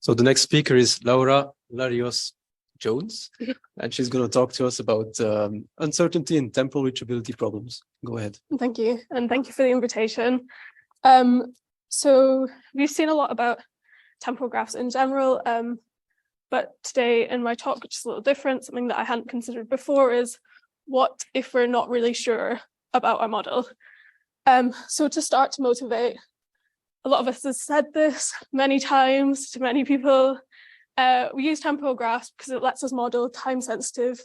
So the next speaker is Laura Larios-Jones, and she's going to talk to us about uncertainty and temporal reachability problems. Go ahead. Thank you, and thank you for the invitation. So we've seen a lot about temporal graphs in general, but today in my talk, which is a little different, something that I hadn't considered before is what if we're not really sure about our model? So to start to motivate, a lot of us have said this many times to many people. We use temporal graphs because it lets us model time-sensitive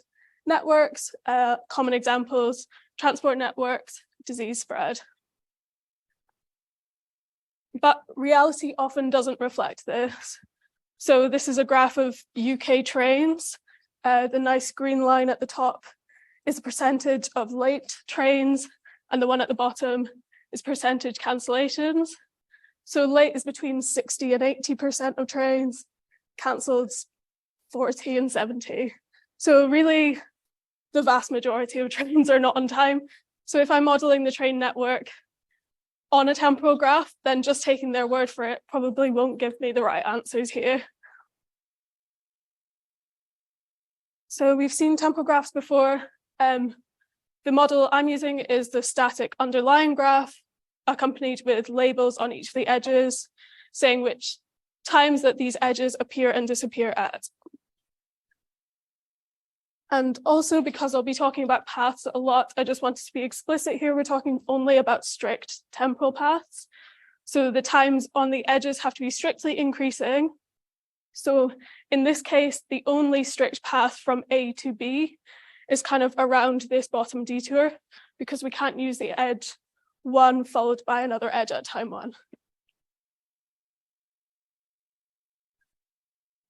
networks, common examples, transport networks, disease spread. But reality often doesn't reflect this. So this is a graph of UK trains. The nice green line at the top is the percentage of late trains, and the one at the bottom is percentage cancellations. So late is between 60 and 80% of trains, cancelled 40 and 70. So really, the vast majority of trains are not on time. So if I'm modeling the train network on a temporal graph, then just taking their word for it probably won't give me the right answers here. So we've seen temporal graphs before. The model I'm using is the static underlying graph, accompanied with labels on each of the edges, saying which times that these edges appear and disappear at. And also, because I'll be talking about paths a lot, I just wanted to be explicit here. We're talking only about strict temporal paths. So the times on the edges have to be strictly increasing. So in this case, the only strict path from A to B is kind of around this bottom detour, because we can't use the edge 1 followed by another edge at time 1.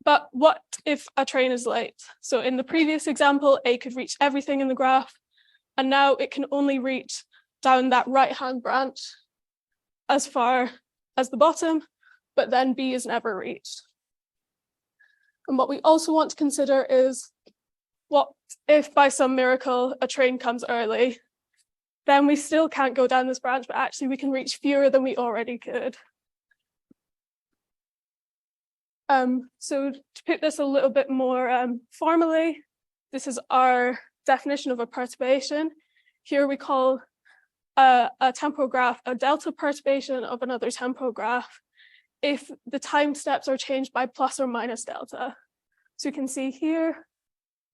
But what if a train is late? So in the previous example, A could reach everything in the graph, and now it can only reach down that right-hand branch as far as the bottom, but then B is never reached. And what we also want to consider is, what if by some miracle a train comes early? Then we still can't go down this branch, but actually we can reach fewer than we already could. So to put this a little bit more formally, this is our definition of a perturbation. Here we call a temporal graph a delta perturbation of another temporal graph if the time steps are changed by plus or minus delta. So you can see here,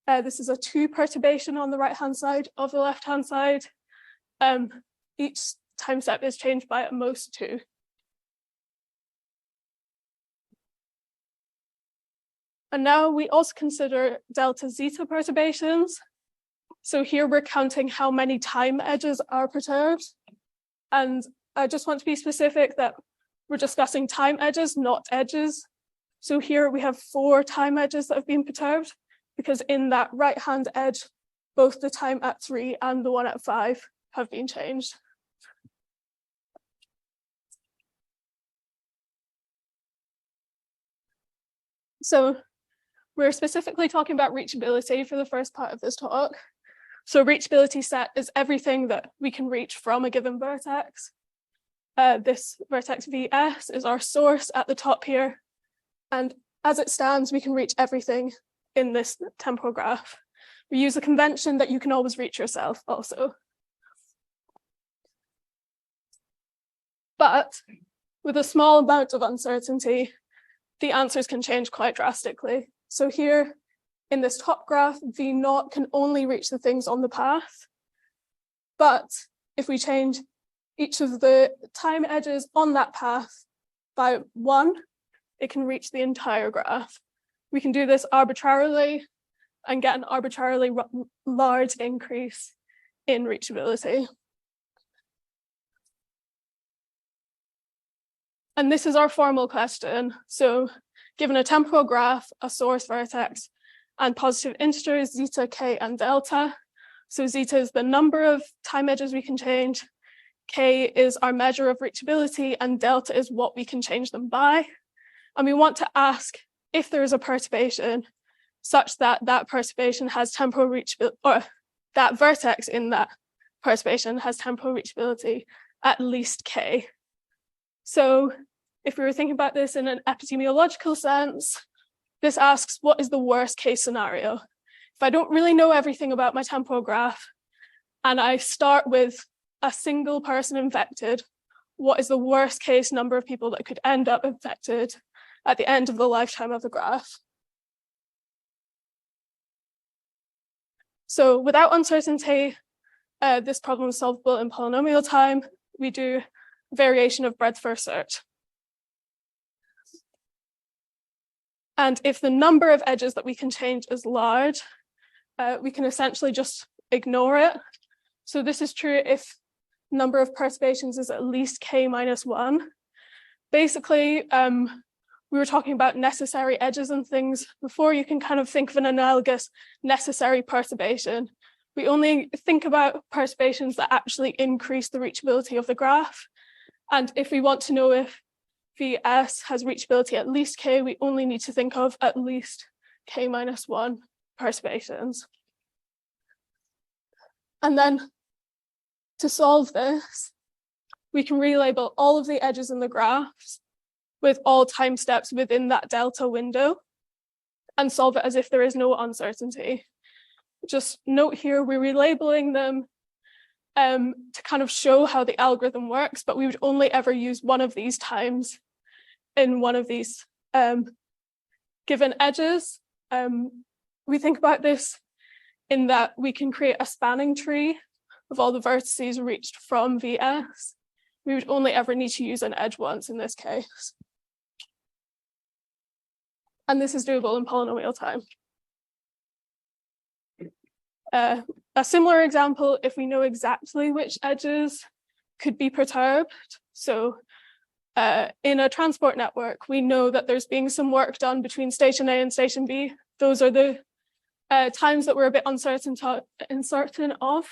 this is a 2 perturbation on the right-hand side of the left-hand side. Each time step is changed by at most 2. And now we also consider delta zeta perturbations. So here we're counting how many time edges are perturbed. And I just want to be specific that we're discussing time edges, not edges. So here we have 4 time edges that have been perturbed, because in that right-hand edge, both the time at 3 and the one at 5 have been changed. So we're specifically talking about reachability for the first part of this talk. So reachability set is everything that we can reach from a given vertex. This vertex VS is our source at the top here. And as it stands, we can reach everything in this temporal graph. We use a convention that you can always reach yourself also. But with a small amount of uncertainty, the answers can change quite drastically. So here in this top graph, V0 can only reach the things on the path. But if we change each of the time edges on that path by 1, it can reach the entire graph. We can do this arbitrarily and get an arbitrarily large increase in reachability. And this is our formal question. So given a temporal graph, a source vertex, and positive integers, zeta, k, and delta. So zeta is the number of time edges we can change, k is our measure of reachability, and delta is what we can change them by. And we want to ask if there is a perturbation such that that perturbation has temporal reachability, or that vertex in that perturbation has temporal reachability at least k. So if we were thinking about this in an epidemiological sense, this asks, what is the worst case scenario? If I don't really know everything about my temporal graph, and I start with a single person infected, what is the worst case number of people that could end up infected at the end of the lifetime of the graph? So without uncertainty, this problem is solvable in polynomial time. We do variation of breadth first search. And if the number of edges that we can change is large, we can essentially just ignore it. So this is true if number of perturbations is at least k minus 1. Basically, we were talking about necessary edges and things before. You can kind of think of an analogous necessary perturbation. We only think about perturbations that actually increase the reachability of the graph. And if we want to know if Vs has reachability at least k, we only need to think of at least k minus 1 perturbations. And then to solve this, we can relabel all of the edges in the graphs with all time steps within that delta window and solve it as if there is no uncertainty. Just note here, we're relabeling them to kind of show how the algorithm works, but we would only ever use one of these times in one of these given edges. We think about this in that we can create a spanning tree of all the vertices reached from Vs. We would only ever need to use an edge once in this case. And this is doable in polynomial time. A similar example, if we know exactly which edges could be perturbed. So in a transport network, we know that there's being some work done between station A and station B. Those are the times that we're a bit uncertain of.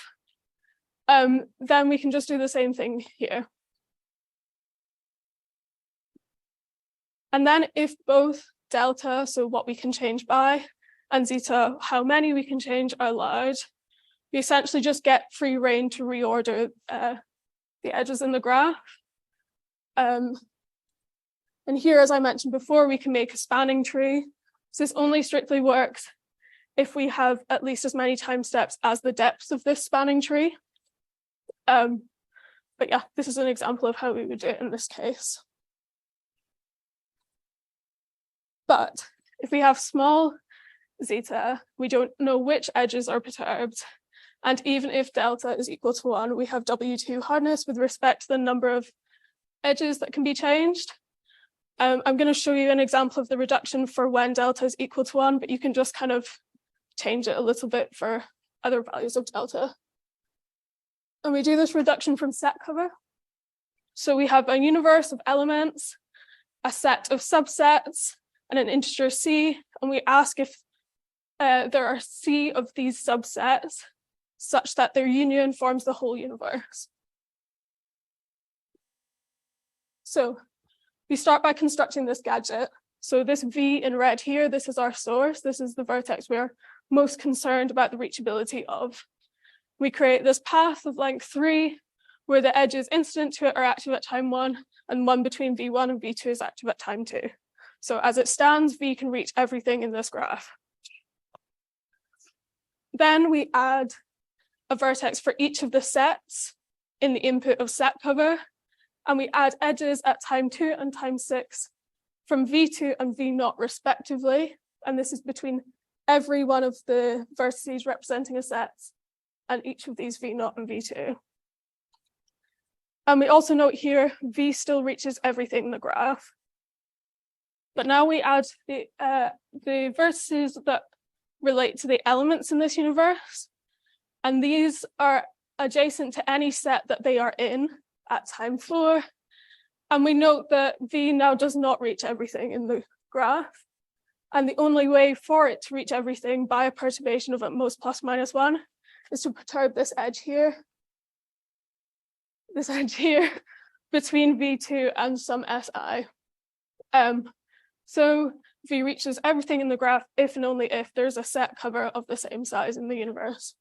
Then we can just do the same thing here. And then if both delta, so what we can change by, and zeta, how many we can change, are large, we essentially just get free rein to reorder the edges in the graph. And here, as I mentioned before, we can make a spanning tree. So this only strictly works if we have at least as many time steps as the depth of this spanning tree. But yeah, this is an example of how we would do it in this case. But if we have small zeta, we don't know which edges are perturbed. And even if delta is equal to 1, we have W2 hardness with respect to the number of edges that can be changed. I'm going to show you an example of the reduction for when delta is equal to 1, but you can just kind of change it a little bit for other values of delta. And we do this reduction from set cover. So we have a universe of elements, a set of subsets, and an integer c, and we ask if there are c of these subsets such that their union forms the whole universe. So we start by constructing this gadget. So this V in red here, this is our source. This is the vertex we're most concerned about the reachability of. We create this path of length 3, where the edges incident to it are active at time 1, and one between V1 and V2 is active at time 2. So as it stands, V can reach everything in this graph. Then we add a vertex for each of the sets in the input of set cover, and we add edges at time 2 and time 6 from V2 and V0 respectively, and this is between every one of the vertices representing a set and each of these V0 and V2. And we also note here, V still reaches everything in the graph. But now we add the vertices that relate to the elements in this universe. And these are adjacent to any set that they are in at time 4. And we note that V now does not reach everything in the graph. And the only way for it to reach everything by a perturbation of at most plus minus 1 is to perturb this edge here between V2 and some SI. So V reaches everything in the graph if and only if there's a set cover of the same size in the universe.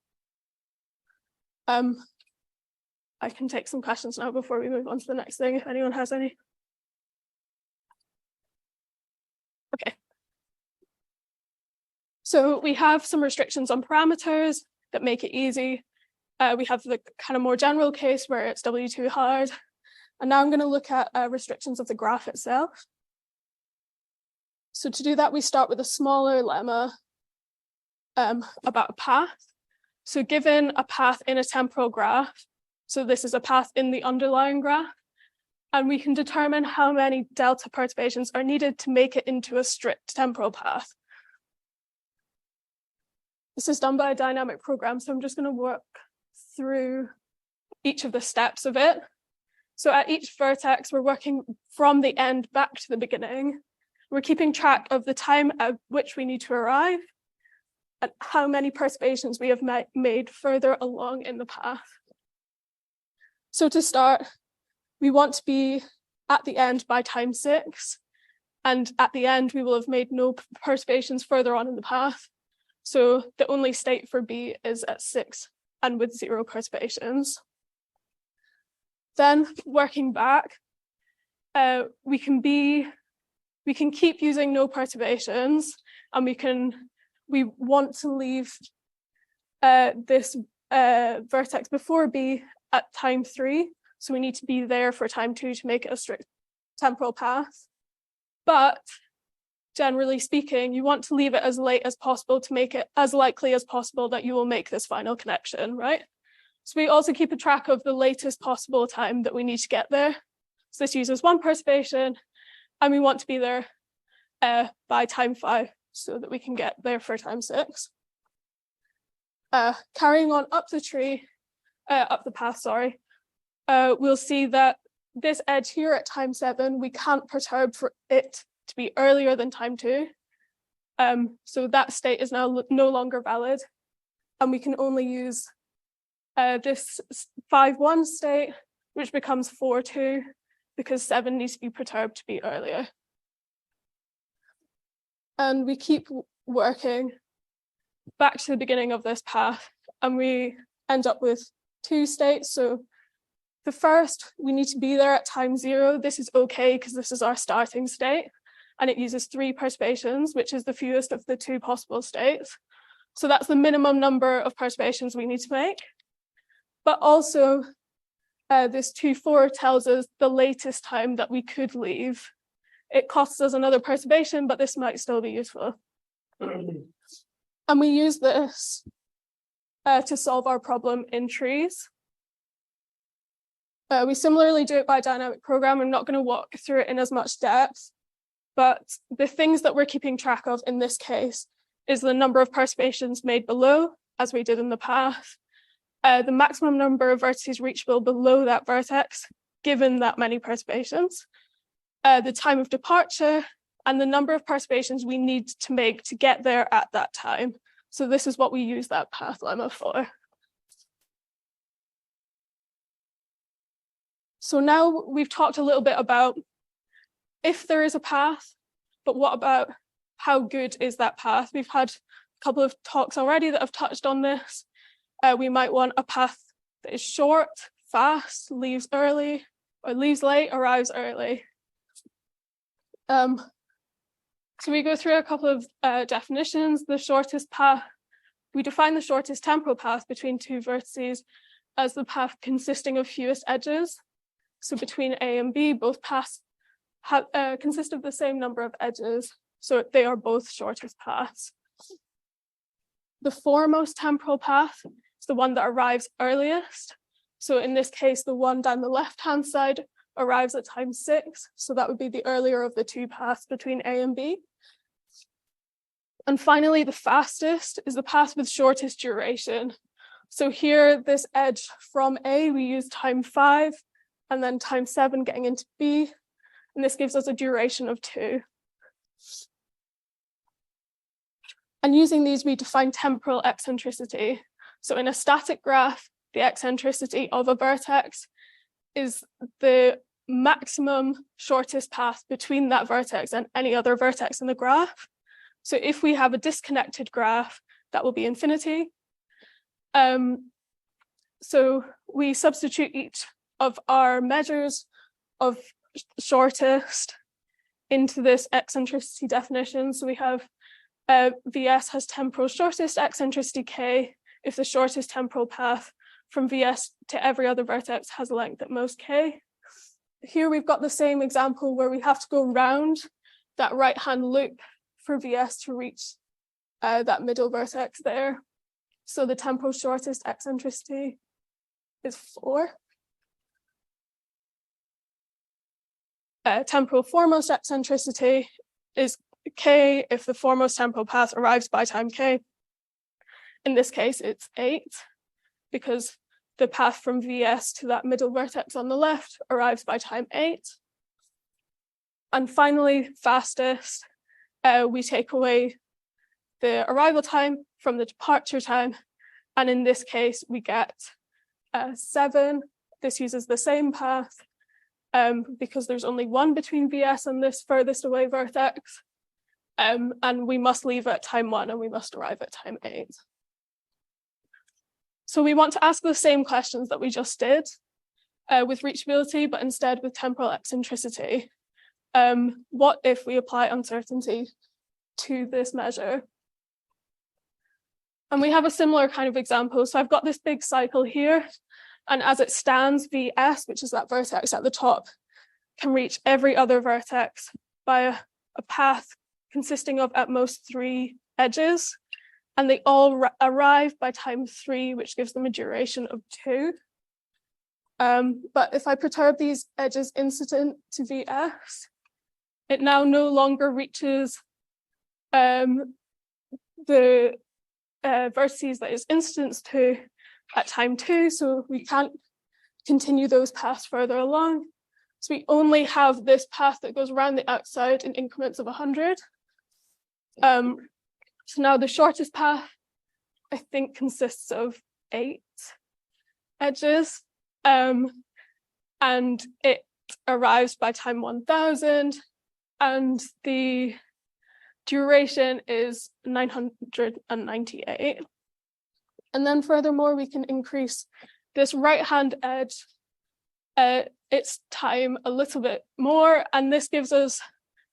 I can take some questions now before we move on to the next thing, if anyone has any. So we have some restrictions on parameters that make it easy. We have the kind of more general case where it's W2 hard. And now I'm going to look at restrictions of the graph itself. So to do that, we start with a smaller lemma about a path. So given a path in a temporal graph, so this is a path in the underlying graph, and we can determine how many delta perturbations are needed to make it into a strict temporal path. This is done by a dynamic program, so I'm just going to work through each of the steps of it. So at each vertex, we're working from the end back to the beginning. We're keeping track of the time at which we need to arrive and how many perturbations we have made further along in the path. So to start, we want to be at the end by time 6. And at the end, we will have made no perturbations further on in the path. So the only state for B is at 6 and with 0 perturbations. Then working back, we can keep using no perturbations, and we want to leave this vertex before B at time 3. So we need to be there for time 2 to make it a strict temporal path. But generally speaking, you want to leave it as late as possible to make it as likely as possible that you will make this final connection, right? So we also keep a track of the latest possible time that we need to get there. So this uses 1 perturbation, and we want to be there by time 5 so that we can get there for time 6. Carrying on up the path, we'll see that this edge here at time 7, we can't perturb for it to be earlier than time 2. So that state is now no longer valid, and we can only use this 5-1 state, which becomes 4-2, because 7 needs to be perturbed to be earlier. And we keep working back to the beginning of this path, and we end up with 2 states. So the first, we need to be there at time 0. This is okay because this is our starting state, and it uses 3 perturbations, which is the fewest of the 2 possible states. So that's the minimum number of perturbations we need to make. But also, this 2-4 tells us the latest time that we could leave. It costs us another perturbation, but this might still be useful. And we use this to solve our problem in trees. We similarly do it by dynamic program. I'm not going to walk through it in as much depth, but the things that we're keeping track of in this case is the number of perturbations made below, as we did in the path, the maximum number of vertices reachable below that vertex, given that many perturbations, the time of departure, and the number of perturbations we need to make to get there at that time. So this is what we use that path lemma for. So now we've talked a little bit about if there is a path, but what about how good is that path? We've had a couple of talks already that have touched on this. We might want a path that is short, fast, leaves early, or leaves late, arrives early. So we go through a couple of definitions. The shortest path, we define the shortest temporal path between 2 vertices as the path consisting of fewest edges. So between A and B, both paths consist of the same number of edges, so they are both shortest paths. The foremost temporal path is the one that arrives earliest. So in this case, the one down the left-hand side arrives at time 6, so that would be the earlier of the 2 paths between A and B. And finally, the fastest is the path with shortest duration. So here, this edge from A, we use time 5, and then time 7 getting into B, and this gives us a duration of 2. And using these, we define temporal eccentricity. So in a static graph, the eccentricity of a vertex is the maximum shortest path between that vertex and any other vertex in the graph. So if we have a disconnected graph, that will be infinity. So we substitute each of our measures of shortest into this eccentricity definition. So we have VS has temporal shortest eccentricity k if the shortest temporal path from VS to every other vertex has a length at most k. Here we've got the same example where we have to go round that right-hand loop for VS to reach that middle vertex there. So the temporal shortest eccentricity is 4. Temporal foremost eccentricity is k if the foremost temporal path arrives by time k. In this case, it's 8 because the path from VS to that middle vertex on the left arrives by time 8. And finally, fastest, we take away the arrival time from the departure time. And in this case, we get 7. This uses the same path because there's only 1 between VS and this furthest away vertex. And we must leave at time 1 and we must arrive at time 8. So we want to ask the same questions that we just did with reachability, but instead with temporal eccentricity. What if we apply uncertainty to this measure? And we have a similar kind of example. So I've got this big cycle here, and as it stands, VS, which is that vertex at the top, can reach every other vertex by a path consisting of at most 3 edges, and they all arrive by time 3, which gives them a duration of 2. But if I perturb these edges incident to VS, it now no longer reaches the vertices that is incidence to at time 2, so we can't continue those paths further along. So we only have this path that goes around the outside in increments of 100. So now the shortest path, I think, consists of 8 edges, and it arrives by time 1000, and the duration is 998. And then furthermore, we can increase this right-hand edge, its time a little bit more, and this gives us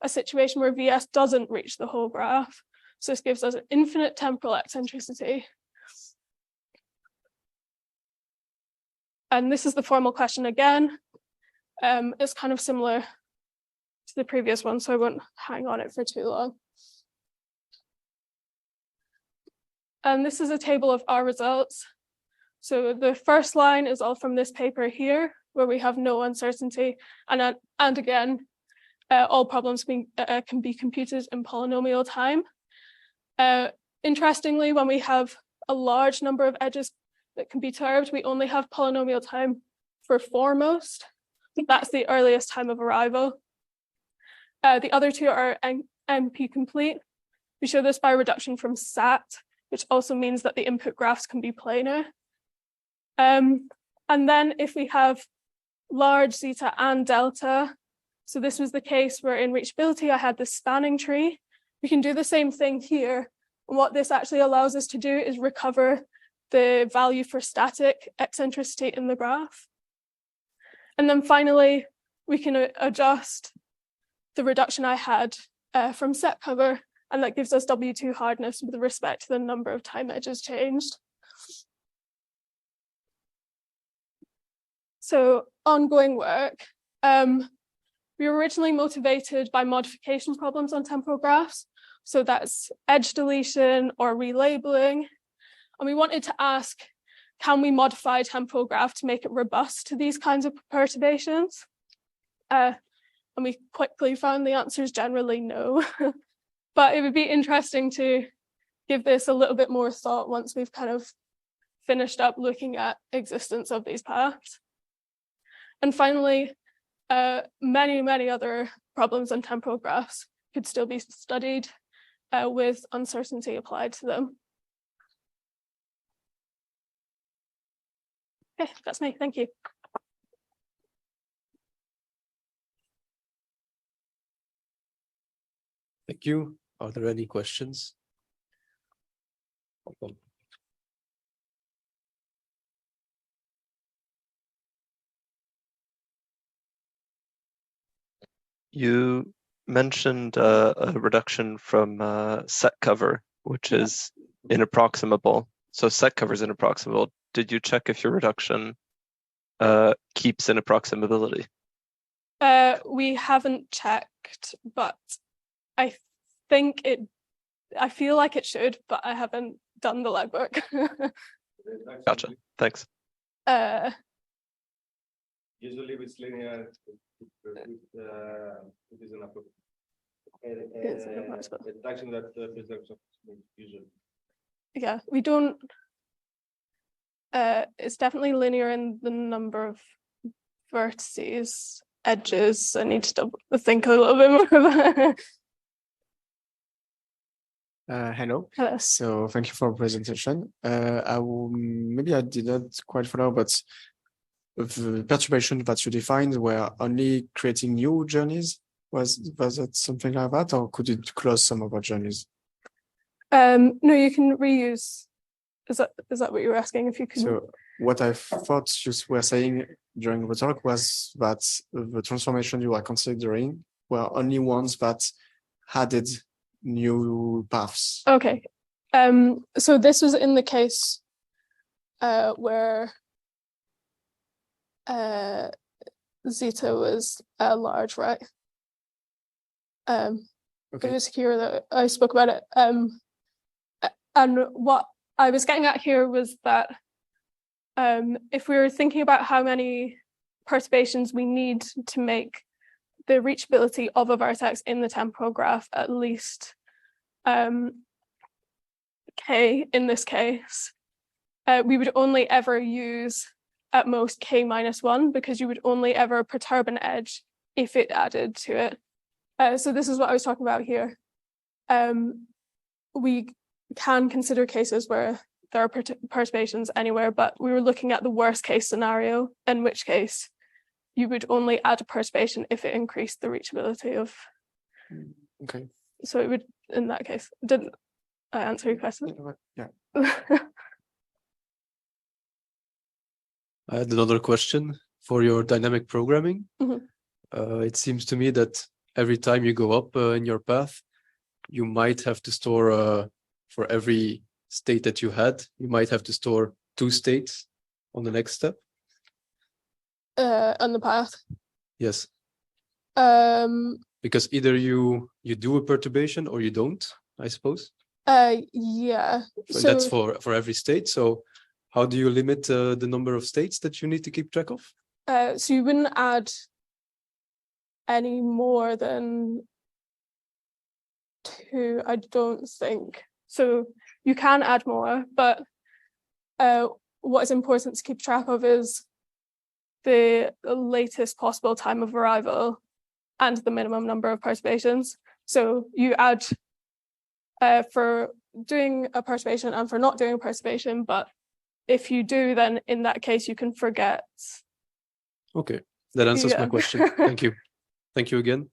a situation where VS doesn't reach the whole graph. So this gives us an infinite temporal eccentricity. And this is the formal question again. It's kind of similar to the previous one, so I won't hang on it for too long. And this is a table of our results. So the first line is all from this paper here, where we have no uncertainty. And again, all problems can be computed in polynomial time. Interestingly, when we have a large number of edges that can be perturbed, we only have polynomial time for foremost. That's the earliest time of arrival. The other two are NP complete. We show this by reduction from SAT, which also means that the input graphs can be planar. And then if we have large zeta and delta, so this was the case where in reachability I had this spanning tree, we can do the same thing here. And what this actually allows us to do is recover the value for static eccentricity in the graph. And then finally, we can adjust the reduction I had from set cover, and that gives us W2 hardness with respect to the number of time edges changed. So ongoing work. We were originally motivated by modification problems on temporal graphs. So that's edge deletion or relabeling. And we wanted to ask, can we modify a temporal graph to make it robust to these kinds of perturbations? And we quickly found the answer is generally no. But it would be interesting to give this a little bit more thought once we've kind of finished up looking at existence of these paths. And finally, many other problems on temporal graphs could still be studied with uncertainty applied to them. Okay, that's me. Thank you. Thank you. Are there any questions? You mentioned a reduction from set cover, which is inapproximable. So set cover is inapproximable. Did you check if your reduction keeps inapproximability? We haven't checked, but I think I feel like it should, but I haven't done the legwork. Gotcha. Thanks. Usually with linear, it is an reduction that preserves usually. Yeah, we don't. It's definitely linear in the number of vertices, edges. I need to think a little bit more about it. Hello. Hello. So thank you for the presentation. Maybe I did not quite follow, but the perturbation that you defined were only creating new journeys. Was it something like that, or could it close some of our journeys? No, you can reuse. Is that what you were asking? If you can. So what I thought you were saying during the talk was that the transformation you are considering were only ones that added new paths. Okay. So this was in the case where zeta was large, right? Okay. It was here that I spoke about it. And what I was getting at here was that if we were thinking about how many perturbations we need to make the reachability of a vertex in the temporal graph at least k in this case, we would only ever use at most k minus 1, because you would only ever perturb an edge if it added to it. So this is what I was talking about here. We can consider cases where there are perturbations anywhere, but we were looking at the worst case scenario, in which case you would only add a perturbation if it increased the reachability of. Okay. So it would, in that case, didn't I answer your question? Yeah. I had another question for your dynamic programming. Mhm. It seems to me that every time you go up in your path, you might have to store for every state that you had, you might have to store 2 states on the next step. On the path. Yes, Um. because either you do a perturbation or you don't, I suppose. Yeah. So So that's for every state. So how do you limit the number of states that you need to keep track of? so you wouldn't add any more than 2, I don't think. So you can add more, but what is important to keep track of is the latest possible time of arrival and the minimum number of perturbations. So you add for doing a perturbation and for not doing a perturbation, but if you do, then in that case you can forget. Okay, that answers my question. Thank you. Thank you again.